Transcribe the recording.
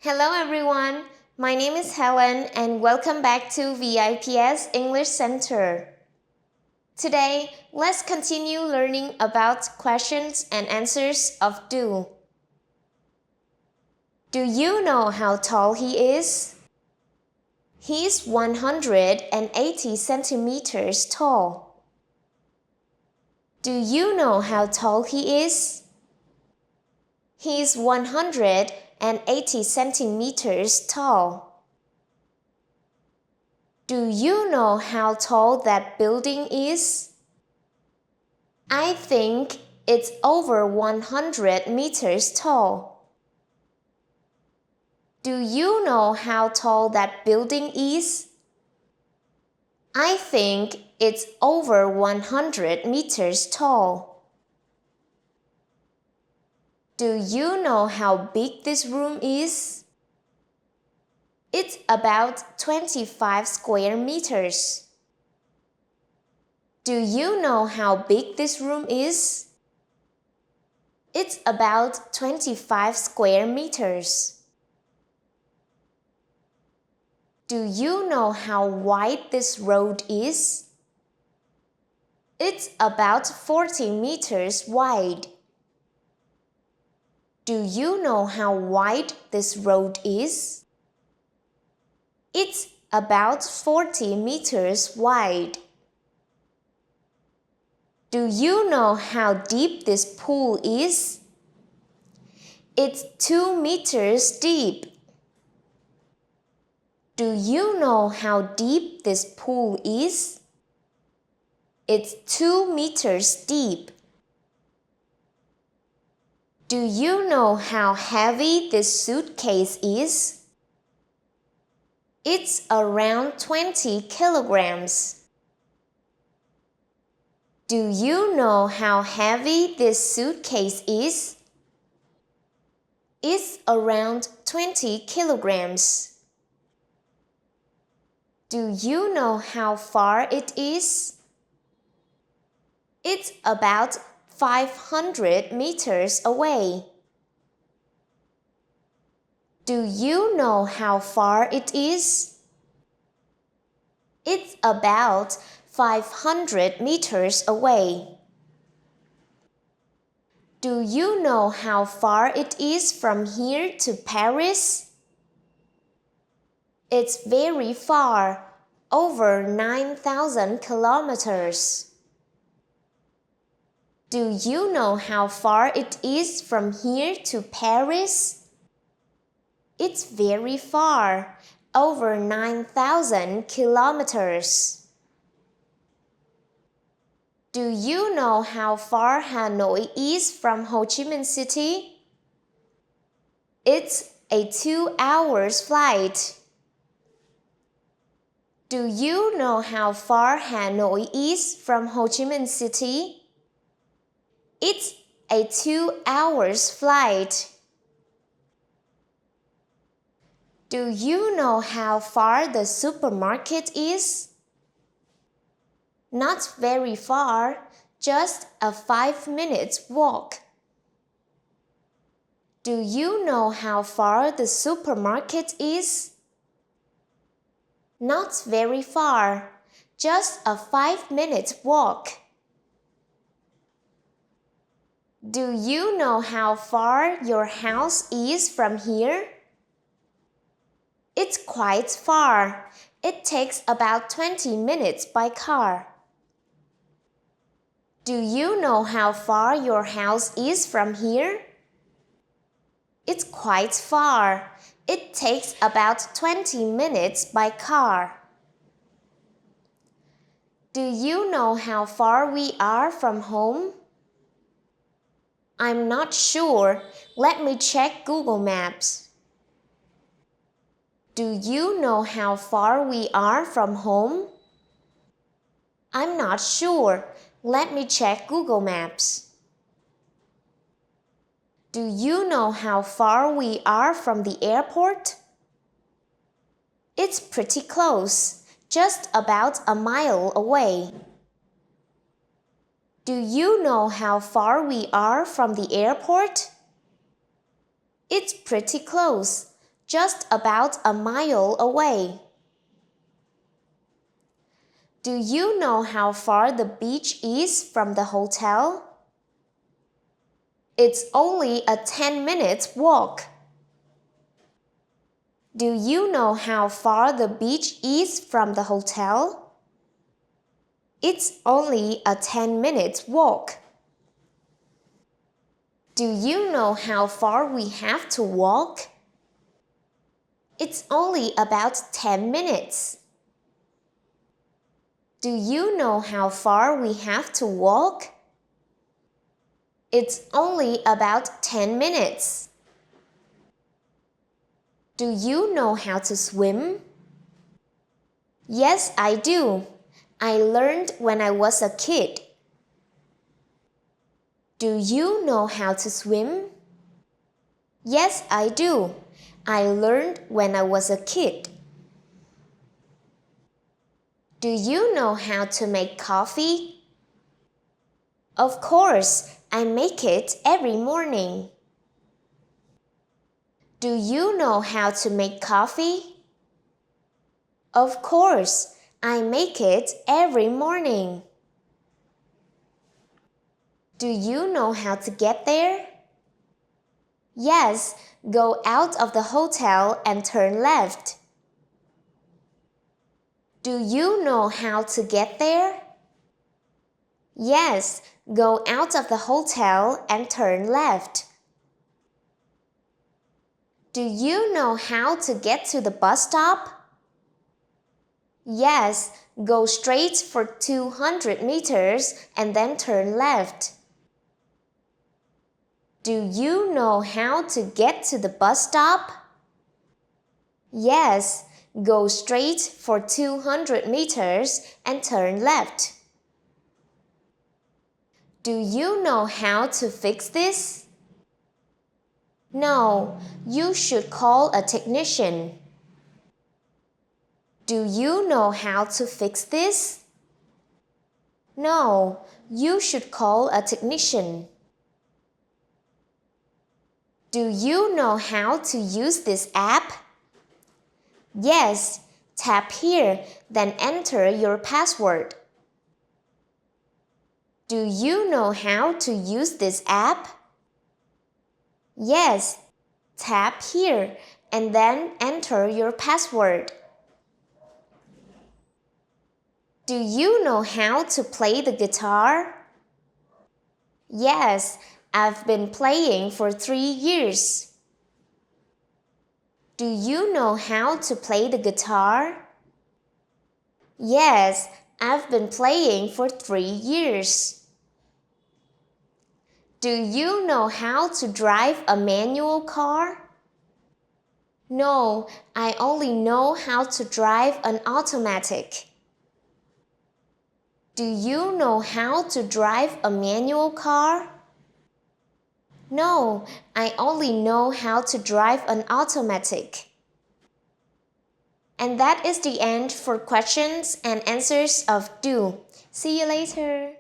Hello everyone, my name is Helen and welcome back to VIPS English Center. Today, let's continue learning about questions and answers of do. Do you know how tall he is? He's 180 centimeters tall. Do you know how tall he is? He's 180 centimeters tall. Do you know how tall that building is? I think it's over 100 meters tall. Do you know how tall that building is? I think it's over 100 meters tall. Do you know how big this room is? It's about 25 square meters. Do you know how big this room is? It's about 25 square meters. Do you know how wide this road is? It's about 40 meters wide. Do you know how wide this road is? It's about 40 meters wide. Do you know how deep this pool is? It's 2 meters deep. Do you know how deep this pool is? It's 2 meters deep. Do you know how heavy this suitcase is? It's around 20 kilograms. Do you know how heavy this suitcase is? It's around 20 kilograms. Do you know how far it is? It's about 500 meters away. Do you know how far it is? It's about 500 meters away. Do you know how far it is from here to Paris? It's very far, over 9,000 kilometers. Do you know how far it is from here to Paris? It's very far, over 9,000 kilometers. Do you know how far Hanoi is from Ho Chi Minh City? It's a 2 hours flight. Do you know how far Hanoi is from Ho Chi Minh City? It's a 2 hours flight. Do you know how far the supermarket is? Not very far, just a 5 minutes walk. Do you know how far the supermarket is? Not very far, just a 5 minute walk. Do you know how far your house is from here? It's quite far. It takes about 20 minutes by car. Do you know how far your house is from here? It's quite far. It takes about 20 minutes by car. Do you know how far we are from home? I'm not sure. Let me check Google Maps. Do you know how far we are from home? I'm not sure. Let me check Google Maps. Do you know how far we are from the airport? It's pretty close, just about a mile away. Do you know how far we are from the airport? It's pretty close, just about a mile away. Do you know how far the beach is from the hotel? It's only a 10-minute walk. Do you know how far the beach is from the hotel? It's only a 10-minute walk. Do you know how far we have to walk? It's only about 10 minutes. Do you know how far we have to walk? It's only about 10 minutes. Do you know how to swim? Yes, I do. I learned when I was a kid. Do you know how to swim? Yes, I do. I learned when I was a kid. Do you know how to make coffee? Of course, I make it every morning. Do you know how to make coffee? Of course, I make it every morning. Do you know how to get there? Yes, go out of the hotel and turn left. Do you know how to get there? Yes, go out of the hotel and turn left. Do you know how to get to the bus stop? Yes, go straight for 200 meters and then turn left. Do you know how to get to the bus stop? Yes, go straight for 200 meters and turn left. Do you know how to fix this? No, you should call a technician. Do you know how to fix this? No, you should call a technician. Do you know how to use this app? Yes, tap here, then enter your password. Do you know how to use this app? Yes, tap here, and then enter your password. Do you know how to play the guitar? Yes, I've been playing for 3 years. Do you know how to play the guitar? Yes, I've been playing for 3 years. Do you know how to drive a manual car? No, I only know how to drive an automatic. Do you know how to drive a manual car? No, I only know how to drive an automatic. And that is the end for questions and answers of do. See you later.